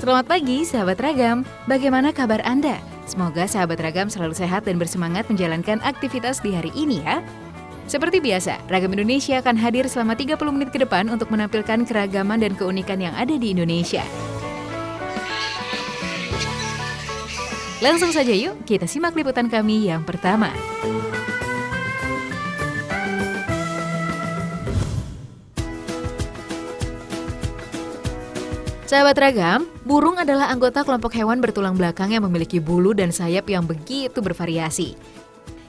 Selamat pagi, sahabat Ragam. Bagaimana kabar Anda? Semoga sahabat Ragam selalu sehat dan bersemangat menjalankan aktivitas di hari ini ya. Seperti biasa, Ragam Indonesia akan hadir selama 30 menit ke depan untuk menampilkan keragaman dan keunikan yang ada di Indonesia. Langsung saja yuk, kita simak liputan kami yang pertama. Sahabat Ragam, burung adalah anggota kelompok hewan bertulang belakang yang memiliki bulu dan sayap yang begitu bervariasi.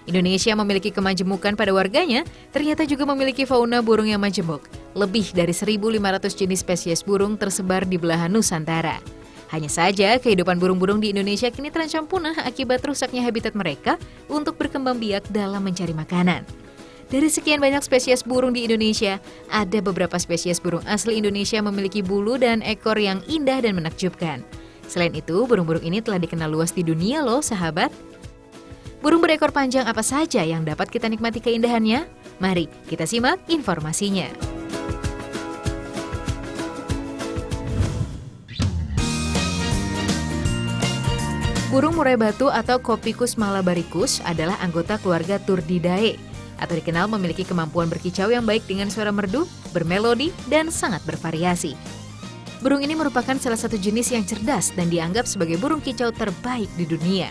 Indonesia memiliki kemajemukan pada warganya, ternyata juga memiliki fauna burung yang majemuk. Lebih dari 1.500 jenis spesies burung tersebar di belahan Nusantara. Hanya saja, kehidupan burung-burung di Indonesia kini terancam punah akibat rusaknya habitat mereka untuk berkembang biak dalam mencari makanan. Dari sekian banyak spesies burung di Indonesia, ada beberapa spesies burung asli Indonesia memiliki bulu dan ekor yang indah dan menakjubkan. Selain itu, burung-burung ini telah dikenal luas di dunia loh, sahabat. Burung berekor panjang apa saja yang dapat kita nikmati keindahannya? Mari kita simak informasinya. Burung murai batu atau Copicus malabaricus adalah anggota keluarga Turdidae, atau dikenal memiliki kemampuan berkicau yang baik dengan suara merdu, bermelodi, dan sangat bervariasi. Burung ini merupakan salah satu jenis yang cerdas dan dianggap sebagai burung kicau terbaik di dunia.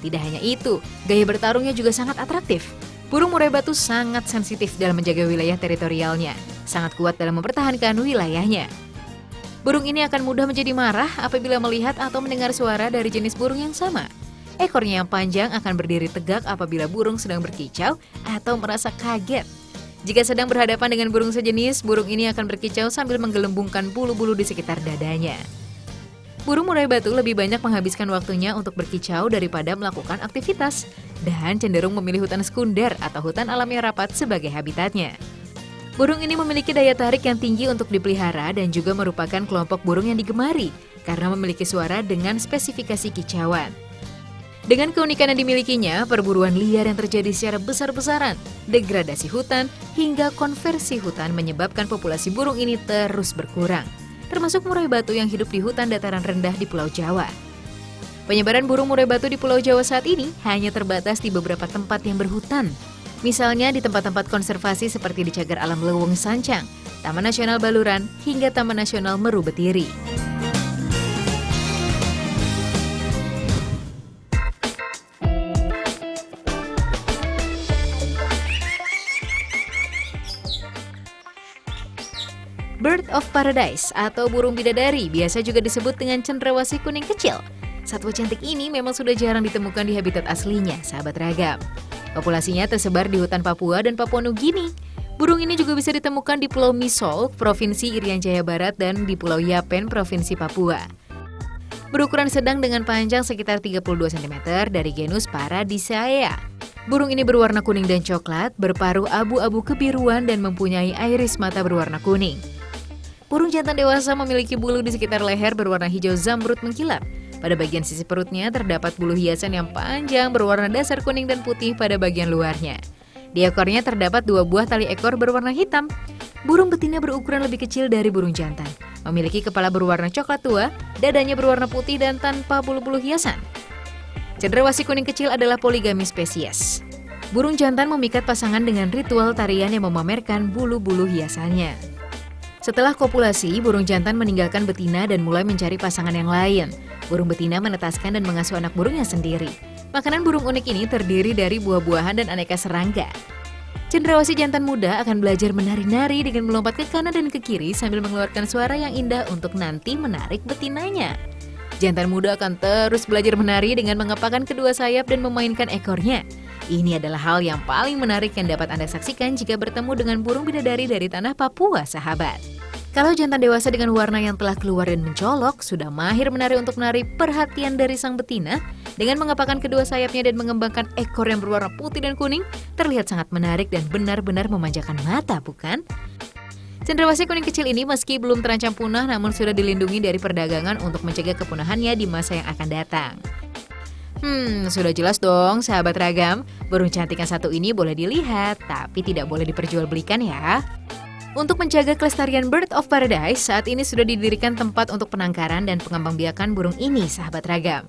Tidak hanya itu, gaya bertarungnya juga sangat atraktif. Burung murai batu sangat sensitif dalam menjaga wilayah teritorialnya, sangat kuat dalam mempertahankan wilayahnya. Burung ini akan mudah menjadi marah apabila melihat atau mendengar suara dari jenis burung yang sama. Ekornya yang panjang akan berdiri tegak apabila burung sedang berkicau atau merasa kaget. Jika sedang berhadapan dengan burung sejenis, burung ini akan berkicau sambil menggelembungkan bulu-bulu di sekitar dadanya. Burung murai batu lebih banyak menghabiskan waktunya untuk berkicau daripada melakukan aktivitas, dan cenderung memilih hutan sekunder atau hutan alam yang rapat sebagai habitatnya. Burung ini memiliki daya tarik yang tinggi untuk dipelihara dan juga merupakan kelompok burung yang digemari karena memiliki suara dengan spesifikasi kicauan. Dengan keunikan yang dimilikinya, perburuan liar yang terjadi secara besar-besaran, degradasi hutan, hingga konversi hutan menyebabkan populasi burung ini terus berkurang, termasuk murai batu yang hidup di hutan dataran rendah di Pulau Jawa. Penyebaran burung murai batu di Pulau Jawa saat ini hanya terbatas di beberapa tempat yang berhutan. Misalnya di tempat-tempat konservasi seperti di Cagar Alam Leuweung Sancang, Taman Nasional Baluran, hingga Taman Nasional Meru Betiri. Bird of Paradise atau burung bidadari biasa juga disebut dengan cendrawasih kuning kecil. Satwa cantik ini memang sudah jarang ditemukan di habitat aslinya, sahabat Ragam. Populasinya tersebar di hutan Papua dan Papua Nugini. Burung ini juga bisa ditemukan di Pulau Misol, Provinsi Irian Jaya Barat, dan di Pulau Yapen, Provinsi Papua. Berukuran sedang dengan panjang sekitar 32 cm dari genus Paradisaea. Burung ini berwarna kuning dan coklat, berparuh abu-abu kebiruan dan mempunyai iris mata berwarna kuning. Burung jantan dewasa memiliki bulu di sekitar leher berwarna hijau zamrud mengkilap. Pada bagian sisi perutnya terdapat bulu hiasan yang panjang berwarna dasar kuning dan putih pada bagian luarnya. Di ekornya terdapat 2 buah tali ekor berwarna hitam. Burung betina berukuran lebih kecil dari burung jantan. Memiliki kepala berwarna coklat tua, dadanya berwarna putih dan tanpa bulu-bulu hiasan. Cendrawasih kuning kecil adalah poligami spesies. Burung jantan memikat pasangan dengan ritual tarian yang memamerkan bulu-bulu hiasannya. Setelah kopulasi, burung jantan meninggalkan betina dan mulai mencari pasangan yang lain. Burung betina menetaskan dan mengasuh anak burungnya sendiri. Makanan burung unik ini terdiri dari buah-buahan dan aneka serangga. Cendrawasih jantan muda akan belajar menari-nari dengan melompat ke kanan dan ke kiri sambil mengeluarkan suara yang indah untuk nanti menarik betinanya. Jantan muda akan terus belajar menari dengan mengepakkan kedua sayap dan memainkan ekornya. Ini adalah hal yang paling menarik yang dapat Anda saksikan jika bertemu dengan burung bidadari dari tanah Papua, sahabat. Kalau jantan dewasa dengan warna yang telah keluar dan mencolok, sudah mahir menari untuk menarik perhatian dari sang betina, dengan mengepakkan kedua sayapnya dan mengembangkan ekor yang berwarna putih dan kuning, terlihat sangat menarik dan benar-benar memanjakan mata, bukan? Cendrawasih kuning kecil ini meski belum terancam punah, namun sudah dilindungi dari perdagangan untuk mencegah kepunahannya di masa yang akan datang. Sudah jelas dong, sahabat Ragam, burung cantik yang satu ini boleh dilihat, tapi tidak boleh diperjualbelikan ya. Untuk menjaga kelestarian Bird of Paradise, saat ini sudah didirikan tempat untuk penangkaran dan pengembangbiakan burung ini, sahabat ragam.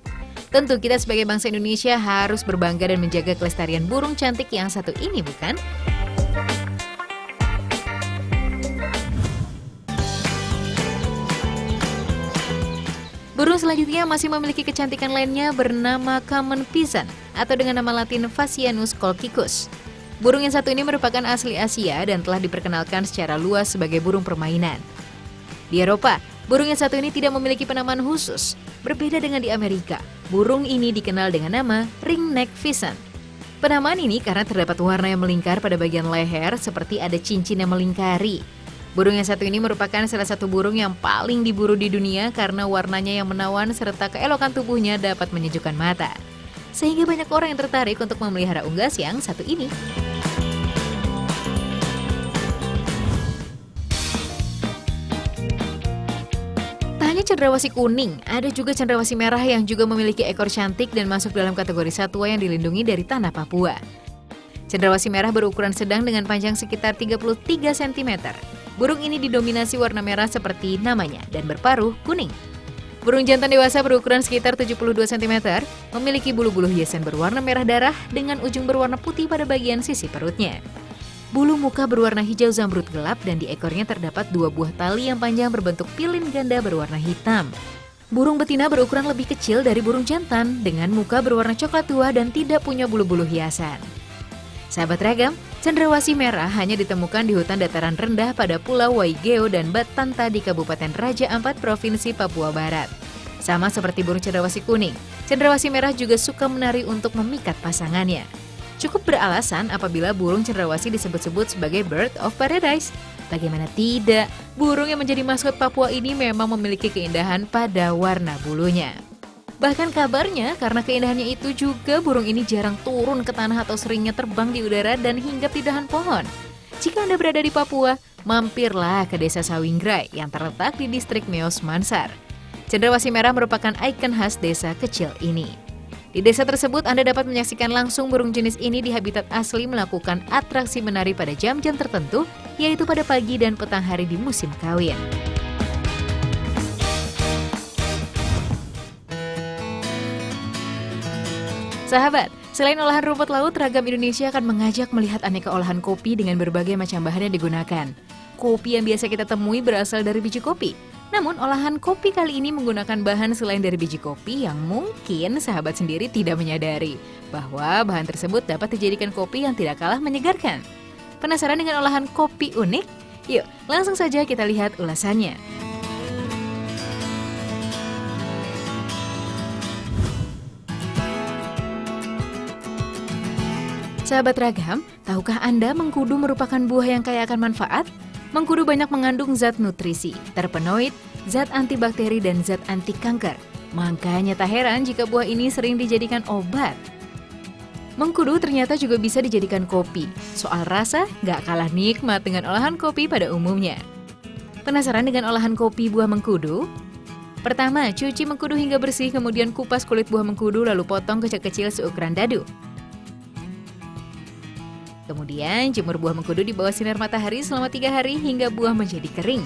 Tentu kita sebagai bangsa Indonesia harus berbangga dan menjaga kelestarian burung cantik yang satu ini, bukan? Burung selanjutnya masih memiliki kecantikan lainnya bernama Common Pheasant atau dengan nama latin Phasianus colchicus. Burung yang satu ini merupakan asli Asia dan telah diperkenalkan secara luas sebagai burung permainan. Di Eropa, burung yang satu ini tidak memiliki penamaan khusus. Berbeda dengan di Amerika, burung ini dikenal dengan nama ringneck pheasant. Penamaan ini karena terdapat warna yang melingkar pada bagian leher seperti ada cincin yang melingkari. Burung yang satu ini merupakan salah satu burung yang paling diburu di dunia karena warnanya yang menawan serta keelokan tubuhnya dapat menyejukkan mata. Sehingga banyak orang yang tertarik untuk memelihara unggas yang satu ini. Tak hanya cendrawasih kuning, ada juga cendrawasih merah yang juga memiliki ekor cantik dan masuk dalam kategori satwa yang dilindungi dari tanah Papua. Cendrawasih merah berukuran sedang dengan panjang sekitar 33 cm. Burung ini didominasi warna merah seperti namanya dan berparuh kuning. Burung jantan dewasa berukuran sekitar 72 cm, memiliki bulu-bulu hiasan berwarna merah darah dengan ujung berwarna putih pada bagian sisi perutnya. Bulu muka berwarna hijau zamrud gelap dan di ekornya terdapat 2 buah tali yang panjang berbentuk pilin ganda berwarna hitam. Burung betina berukuran lebih kecil dari burung jantan dengan muka berwarna coklat tua dan tidak punya bulu-bulu hiasan. Sahabat ragam, cendrawasih merah hanya ditemukan di hutan dataran rendah pada Pulau Waigeo dan Batanta di Kabupaten Raja Ampat, Provinsi Papua Barat. Sama seperti burung cendrawasih kuning, cendrawasih merah juga suka menari untuk memikat pasangannya. Cukup beralasan apabila burung cendrawasih disebut-sebut sebagai Bird of Paradise. Bagaimana tidak, burung yang menjadi maskot Papua ini memang memiliki keindahan pada warna bulunya. Bahkan kabarnya karena keindahannya itu juga burung ini jarang turun ke tanah atau seringnya terbang di udara dan hinggap di dahan pohon. Jika Anda berada di Papua, mampirlah ke desa Sawingrai yang terletak di distrik Meos Mansar. Cendrawasih merah merupakan ikon khas desa kecil ini. Di desa tersebut Anda dapat menyaksikan langsung burung jenis ini di habitat asli melakukan atraksi menari pada jam-jam tertentu, yaitu pada pagi dan petang hari di musim kawin. Sahabat, selain olahan rumput laut, Ragam Indonesia akan mengajak melihat aneka olahan kopi dengan berbagai macam bahan yang digunakan. Kopi yang biasa kita temui berasal dari biji kopi. Namun olahan kopi kali ini menggunakan bahan selain dari biji kopi yang mungkin sahabat sendiri tidak menyadari bahwa bahan tersebut dapat dijadikan kopi yang tidak kalah menyegarkan. Penasaran dengan olahan kopi unik? Yuk, langsung saja kita lihat ulasannya. Sahabat Ragam, tahukah Anda mengkudu merupakan buah yang kaya akan manfaat? Mengkudu banyak mengandung zat nutrisi, terpenoid, zat antibakteri, dan zat anti kanker. Makanya tak heran jika buah ini sering dijadikan obat. Mengkudu ternyata juga bisa dijadikan kopi. Soal rasa, gak kalah nikmat dengan olahan kopi pada umumnya. Penasaran dengan olahan kopi buah mengkudu? Pertama, cuci mengkudu hingga bersih, kemudian kupas kulit buah mengkudu lalu potong kecil-kecil seukuran dadu. Kemudian jemur buah mengkudu di bawah sinar matahari selama 3 hari hingga buah menjadi kering.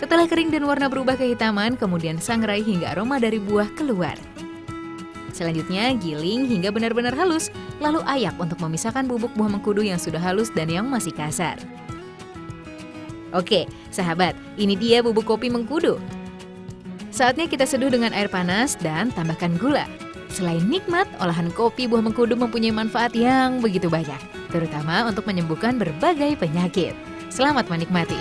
Setelah kering dan warna berubah kehitaman, kemudian sangrai hingga aroma dari buah keluar. Selanjutnya giling hingga benar-benar halus, lalu ayak untuk memisahkan bubuk buah mengkudu yang sudah halus dan yang masih kasar. Oke, sahabat, ini dia bubuk kopi mengkudu. Saatnya kita seduh dengan air panas dan tambahkan gula. Selain nikmat, olahan kopi buah mengkudu mempunyai manfaat yang begitu banyak, terutama untuk menyembuhkan berbagai penyakit. Selamat menikmati.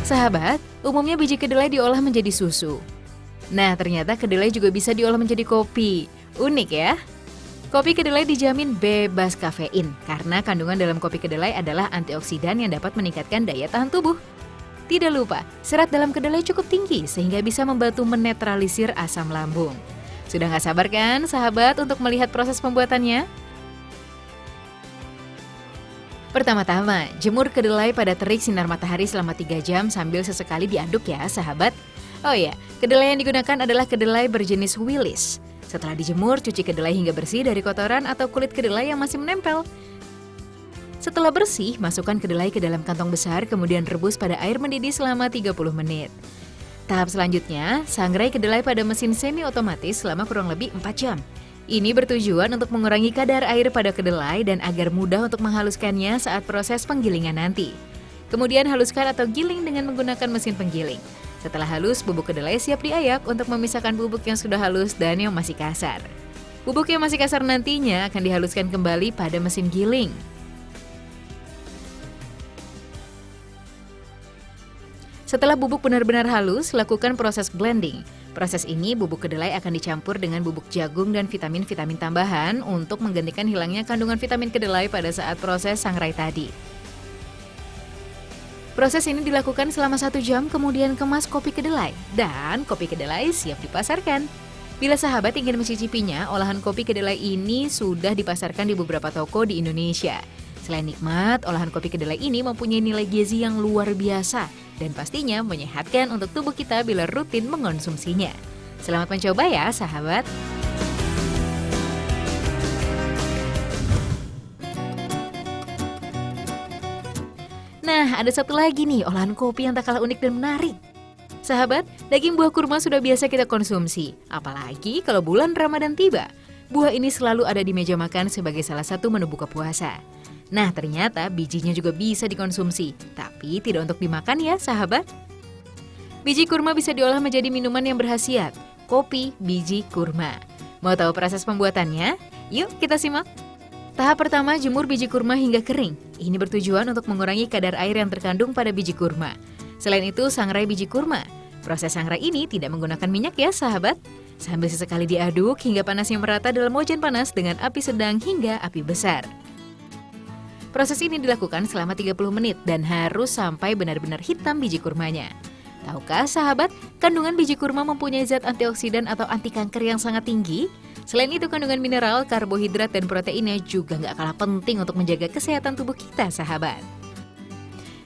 Sahabat, umumnya biji kedelai diolah menjadi susu. Nah, ternyata kedelai juga bisa diolah menjadi kopi. Unik ya? Kopi kedelai dijamin bebas kafein karena kandungan dalam kopi kedelai adalah antioksidan yang dapat meningkatkan daya tahan tubuh. Tidak lupa, serat dalam kedelai cukup tinggi sehingga bisa membantu menetralisir asam lambung. Sudah gak sabar kan, sahabat, untuk melihat proses pembuatannya? Pertama-tama, jemur kedelai pada terik sinar matahari selama 3 jam sambil sesekali diaduk ya, sahabat. Oh ya, kedelai yang digunakan adalah kedelai berjenis Willis. Setelah dijemur, cuci kedelai hingga bersih dari kotoran atau kulit kedelai yang masih menempel. Setelah bersih, masukkan kedelai ke dalam kantong besar, kemudian rebus pada air mendidih selama 30 menit. Tahap selanjutnya, sangrai kedelai pada mesin semi otomatis selama kurang lebih 4 jam. Ini bertujuan untuk mengurangi kadar air pada kedelai dan agar mudah untuk menghaluskannya saat proses penggilingan nanti. Kemudian haluskan atau giling dengan menggunakan mesin penggiling. Setelah halus, bubuk kedelai siap diayak untuk memisahkan bubuk yang sudah halus dan yang masih kasar. Bubuk yang masih kasar nantinya akan dihaluskan kembali pada mesin giling. Setelah bubuk benar-benar halus, lakukan proses blending. Proses ini bubuk kedelai akan dicampur dengan bubuk jagung dan vitamin-vitamin tambahan untuk menggantikan hilangnya kandungan vitamin kedelai pada saat proses sangrai tadi. Proses ini dilakukan selama 1 jam, kemudian kemas kopi kedelai, dan kopi kedelai siap dipasarkan. Bila sahabat ingin mencicipinya, olahan kopi kedelai ini sudah dipasarkan di beberapa toko di Indonesia. Selain nikmat, olahan kopi kedelai ini mempunyai nilai gizi yang luar biasa dan pastinya menyehatkan untuk tubuh kita bila rutin mengonsumsinya. Selamat mencoba ya, sahabat! Nah, ada satu lagi nih olahan kopi yang tak kalah unik dan menarik. Sahabat, daging buah kurma sudah biasa kita konsumsi, apalagi kalau bulan Ramadan tiba. Buah ini selalu ada di meja makan sebagai salah satu menu buka puasa. Nah, ternyata bijinya juga bisa dikonsumsi, tapi tidak untuk dimakan ya, sahabat. Biji kurma bisa diolah menjadi minuman yang berkhasiat, kopi biji kurma. Mau tahu proses pembuatannya? Yuk kita simak. Tahap pertama, jemur biji kurma hingga kering. Ini bertujuan untuk mengurangi kadar air yang terkandung pada biji kurma. Selain itu, sangrai biji kurma. Proses sangrai ini tidak menggunakan minyak ya, sahabat. Sambil sesekali diaduk hingga panasnya merata dalam wajan panas dengan api sedang hingga api besar. Proses ini dilakukan selama 30 menit dan harus sampai benar-benar hitam biji kurmanya. Tahukah sahabat, kandungan biji kurma mempunyai zat antioksidan atau anti kanker yang sangat tinggi? Selain itu, kandungan mineral, karbohidrat, dan proteinnya juga nggak kalah penting untuk menjaga kesehatan tubuh kita, sahabat.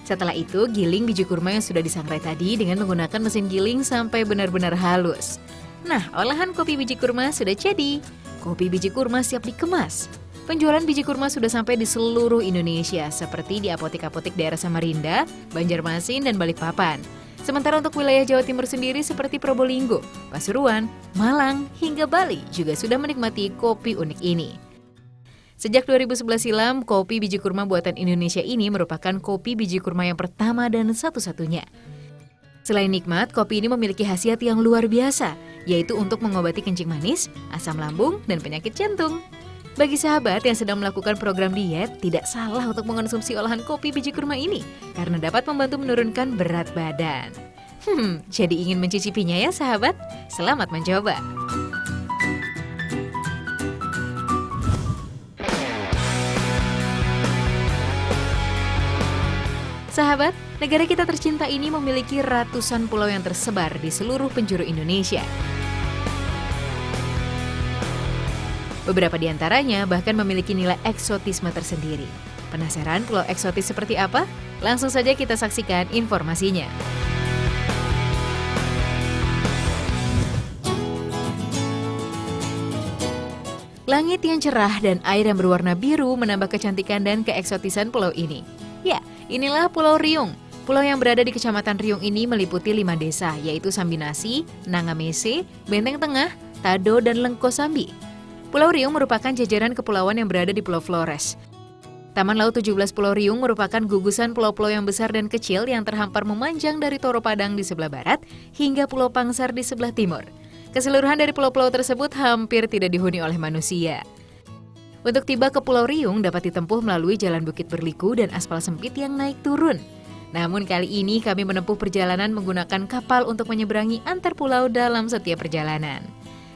Setelah itu, giling biji kurma yang sudah disangrai tadi dengan menggunakan mesin giling sampai benar-benar halus. Nah, olahan kopi biji kurma sudah jadi. Kopi biji kurma siap dikemas. Penjualan biji kurma sudah sampai di seluruh Indonesia, seperti di apotek-apotek daerah Samarinda, Banjarmasin, dan Balikpapan. Sementara untuk wilayah Jawa Timur sendiri seperti Probolinggo, Pasuruan, Malang, hingga Bali juga sudah menikmati kopi unik ini. Sejak 2011 silam, kopi biji kurma buatan Indonesia ini merupakan kopi biji kurma yang pertama dan satu-satunya. Selain nikmat, kopi ini memiliki khasiat yang luar biasa, yaitu untuk mengobati kencing manis, asam lambung, dan penyakit jantung. Bagi sahabat yang sedang melakukan program diet, tidak salah untuk mengonsumsi olahan kopi biji kurma ini, karena dapat membantu menurunkan berat badan. Jadi ingin mencicipinya ya sahabat? Selamat mencoba! Sahabat, negara kita tercinta ini memiliki ratusan pulau yang tersebar di seluruh penjuru Indonesia. Beberapa di antaranya bahkan memiliki nilai eksotisme tersendiri. Penasaran pulau eksotis seperti apa? Langsung saja kita saksikan informasinya. Langit yang cerah dan air yang berwarna biru menambah kecantikan dan keeksotisan pulau ini. Ya, inilah Pulau Riung. Pulau yang berada di Kecamatan Riung ini meliputi 5 desa, yaitu Sambinasi, Nangamese, Benteng Tengah, Tado, dan Lengkosambi. Pulau Riung merupakan jajaran kepulauan yang berada di Pulau Flores. Taman Laut 17 Pulau Riung merupakan gugusan pulau-pulau yang besar dan kecil yang terhampar memanjang dari Toro Padang di sebelah barat hingga Pulau Pangsar di sebelah timur. Keseluruhan dari pulau-pulau tersebut hampir tidak dihuni oleh manusia. Untuk tiba ke Pulau Riung dapat ditempuh melalui jalan bukit berliku dan aspal sempit yang naik turun. Namun kali ini kami menempuh perjalanan menggunakan kapal untuk menyeberangi antar pulau dalam setiap perjalanan.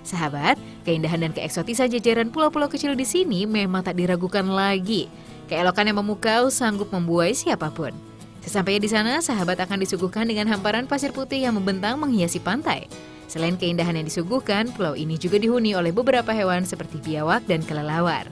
Sahabat, keindahan dan keeksotisan jajaran pulau-pulau kecil di sini memang tak diragukan lagi. Keelokan yang memukau sanggup membuai siapapun. Sesampainya di sana, sahabat akan disuguhkan dengan hamparan pasir putih yang membentang menghiasi pantai. Selain keindahan yang disuguhkan, pulau ini juga dihuni oleh beberapa hewan seperti biawak dan kelelawar.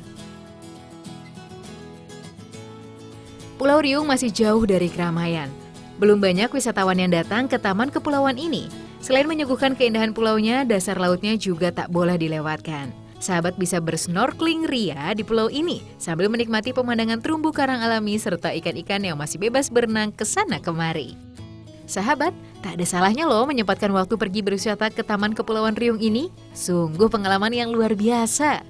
Pulau Riung masih jauh dari keramaian. Belum banyak wisatawan yang datang ke Taman Kepulauan ini. Selain menyuguhkan keindahan pulaunya, dasar lautnya juga tak boleh dilewatkan. Sahabat bisa bersnorkeling ria di pulau ini sambil menikmati pemandangan terumbu karang alami serta ikan-ikan yang masih bebas berenang ke sana kemari. Sahabat, tak ada salahnya loh menyempatkan waktu pergi berwisata ke Taman Kepulauan Riung ini. Sungguh pengalaman yang luar biasa.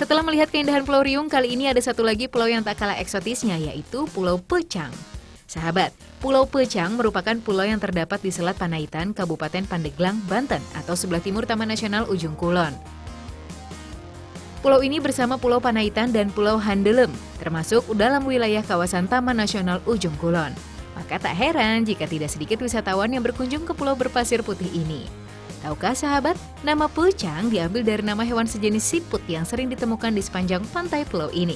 Setelah melihat keindahan Pulau Riung, kali ini ada satu lagi pulau yang tak kalah eksotisnya, yaitu Pulau Peucang. Sahabat, Pulau Peucang merupakan pulau yang terdapat di Selat Panaitan, Kabupaten Pandeglang, Banten, atau sebelah timur Taman Nasional Ujung Kulon. Pulau ini bersama Pulau Panaitan dan Pulau Handelem, termasuk dalam wilayah kawasan Taman Nasional Ujung Kulon. Maka tak heran jika tidak sedikit wisatawan yang berkunjung ke pulau berpasir putih ini. Tahukah sahabat, nama Peucang diambil dari nama hewan sejenis siput yang sering ditemukan di sepanjang pantai pulau ini.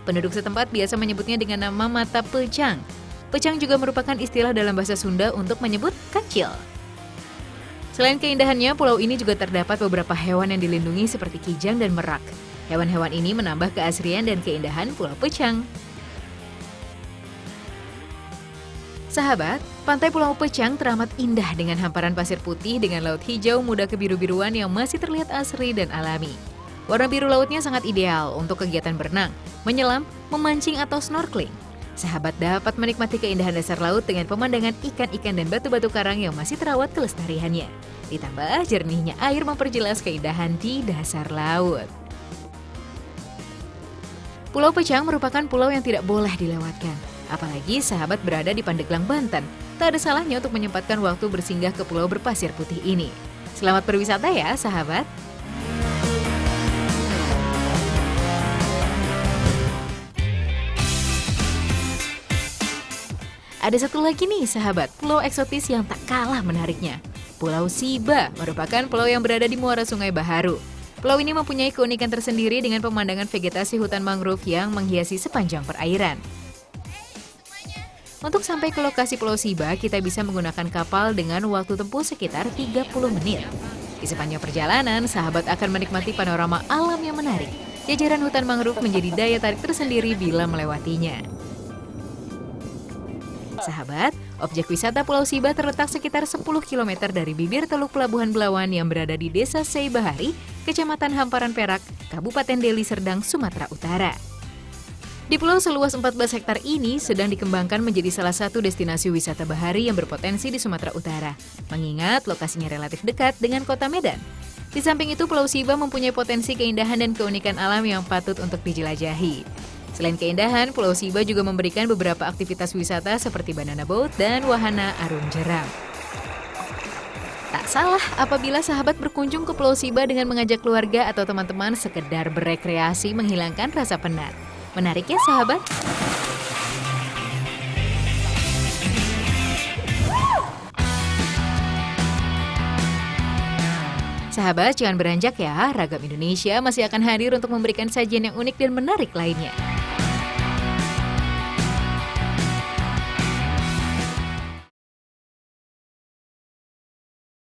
Penduduk setempat biasa menyebutnya dengan nama mata Peucang. Peucang juga merupakan istilah dalam bahasa Sunda untuk menyebut kecil. Selain keindahannya, pulau ini juga terdapat beberapa hewan yang dilindungi seperti kijang dan merak. Hewan-hewan ini menambah keasrian dan keindahan Pulau Peucang. Sahabat, pantai Pulau Peucang teramat indah dengan hamparan pasir putih dengan laut hijau muda kebiru-biruan yang masih terlihat asri dan alami. Warna biru lautnya sangat ideal untuk kegiatan berenang, menyelam, memancing atau snorkeling. Sahabat dapat menikmati keindahan dasar laut dengan pemandangan ikan-ikan dan batu-batu karang yang masih terawat kelestariannya. Ditambah jernihnya air memperjelas keindahan di dasar laut. Pulau Peucang merupakan pulau yang tidak boleh dilewatkan. Apalagi sahabat berada di Pandeglang, Banten. Tak ada salahnya untuk menyempatkan waktu bersinggah ke pulau berpasir putih ini. Selamat berwisata ya sahabat. Ada satu lagi nih sahabat, pulau eksotis yang tak kalah menariknya. Pulau Siba merupakan pulau yang berada di muara Sungai Baharu. Pulau ini mempunyai keunikan tersendiri dengan pemandangan vegetasi hutan mangrove yang menghiasi sepanjang perairan. Untuk sampai ke lokasi Pulau Siba, kita bisa menggunakan kapal dengan waktu tempuh sekitar 30 menit. Di sepanjang perjalanan, sahabat akan menikmati panorama alam yang menarik. Jajaran hutan mangrove menjadi daya tarik tersendiri bila melewatinya. Sahabat, objek wisata Pulau Siba terletak sekitar 10 km dari bibir Teluk Pelabuhan Belawan yang berada di Desa Seibahari, Kecamatan Hamparan Perak, Kabupaten Deli Serdang, Sumatera Utara. Di pulau seluas 14 hektar ini sedang dikembangkan menjadi salah satu destinasi wisata bahari yang berpotensi di Sumatera Utara, mengingat lokasinya relatif dekat dengan kota Medan. Di samping itu, Pulau Siba mempunyai potensi keindahan dan keunikan alam yang patut untuk dijelajahi. Selain keindahan, Pulau Siba juga memberikan beberapa aktivitas wisata seperti banana boat dan wahana arung jeram. Tak salah apabila sahabat berkunjung ke Pulau Siba dengan mengajak keluarga atau teman-teman sekedar berekreasi menghilangkan rasa penat. Menarik ya sahabat? Sahabat, jangan beranjak ya, Ragam Indonesia masih akan hadir untuk memberikan sajian yang unik dan menarik lainnya.